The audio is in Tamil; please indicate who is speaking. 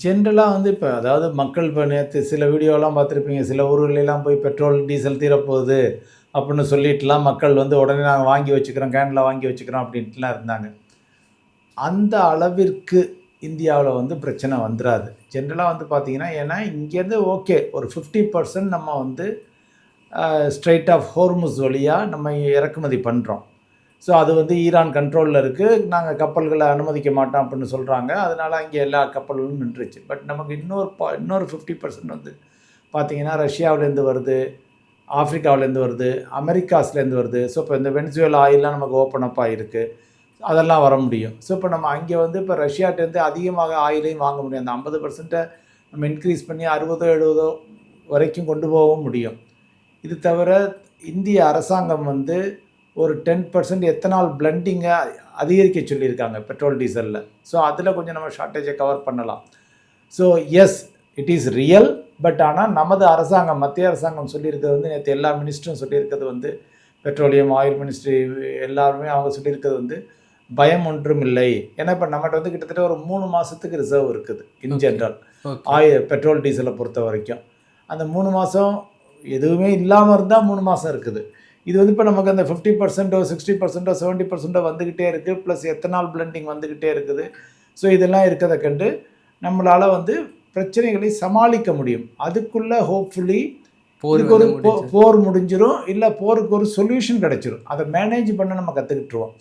Speaker 1: ஜென்ரலாக வந்து இப்போ அதாவது மக்கள் இப்போ நேற்று சில வீடியோலாம் பார்த்துருப்பீங்க. சில ஊர்களெல்லாம் போய் பெட்ரோல், டீசல் தீரப்போகுது அப்படின்னு சொல்லிட்டுலாம் மக்கள் வந்து உடனே நாங்கள் வாங்கி வச்சுக்கிறோம், கேனில் வாங்கி வச்சுக்கிறோம் அப்படின்ட்டுலாம் இருந்தாங்க. அந்த அளவிற்கு இந்தியாவில் வந்து பிரச்சனை வந்துராது. ஜென்ரலாக வந்து பார்த்தீங்கன்னா, ஏன்னா இங்கேருந்து ஓகே ஒரு 50% நம்ம வந்து ஸ்ட்ரெய்ட் ஆஃப் ஹோர்முஸ் வழியா நம்ம இறக்குமதி பண்ணுறோம். ஸோ அது வந்து ஈரான் கண்ட்ரோலில் இருக்குது. நாங்கள் கப்பல்களை அனுமதிக்க மாட்டோம் அப்படின்னு சொல்கிறாங்க. அதனால் அங்கே எல்லா கப்பல்களும் நின்றுச்சு. பட் நமக்கு இன்னொரு 50% வந்து பார்த்திங்கன்னா ரஷ்யாவிலேருந்து வருது, ஆஃப்ரிக்காவிலேருந்து வருது, அமெரிக்காஸ்லேருந்து வருது. ஸோ இப்போ இந்த வெனிசுவேலா ஆயிலெலாம் நமக்கு ஓப்பன் அப் ஆகிருக்கு. அதெல்லாம் வர முடியும். ஸோ இப்போ நம்ம அங்கே வந்து இப்போ ரஷ்யாட்டேருந்து அதிகமாக ஆயிலையும் வாங்க முடியும். அந்த 50% நம்ம இன்க்ரீஸ் பண்ணி 60-70 வரைக்கும் கொண்டு போகவும் முடியும். இது தவிர இந்திய அரசாங்கம் வந்து ஒரு 10% எத்தனால் பிளண்டிங்கை அதிகரிக்க சொல்லியிருக்காங்க பெட்ரோல் டீசலில். ஸோ அதில் கொஞ்சம் நம்ம ஷார்ட்டேஜை கவர் பண்ணலாம். So yes, it is real. But ஆனால் நமது அரசாங்கம், மத்திய அரசாங்கம் சொல்லியிருக்கிறது வந்து நேற்று எல்லா மினிஸ்டரும் சொல்லியிருக்கிறது வந்து பெட்ரோலியம் ஆயில் மினிஸ்ட்ரி எல்லாருமே அவங்க சொல்லியிருக்கிறது வந்து பயம் ஒன்றும் இல்லை. ஏன்னா இப்போ நம்மகிட்ட வந்து கிட்டத்தட்ட ஒரு 3 மாதத்துக்கு ரிசர்வ் இருக்குது இன் ஜென்ரல் பெட்ரோல் டீசலை பொறுத்த வரைக்கும். அந்த 3 மாதம் எதுவுமே இல்லாமல் இருந்தால் 3 மாதம் இருக்குது. இது வந்து இப்போ நமக்கு அந்த 50%, 60%, 70% வந்துக்கிட்டே இருக்குது. ப்ளஸ் எத்தனால் பிளெண்டிங் வந்துக்கிட்டே இருக்குது. ஸோ இதெல்லாம் இருக்கிறத கண்டு நம்மளால் வந்து பிரச்சனைகளை சமாளிக்க முடியும். அதுக்குள்ளே ஹோப்ஃபுல்லி இதுக்கு ஒரு போர் முடிஞ்சிடும், இல்லை போருக்கு ஒரு சொல்யூஷன் கிடச்சிரும். அதை மேனேஜ் பண்ண நம்ம கற்றுக்கிட்டுருவோம்.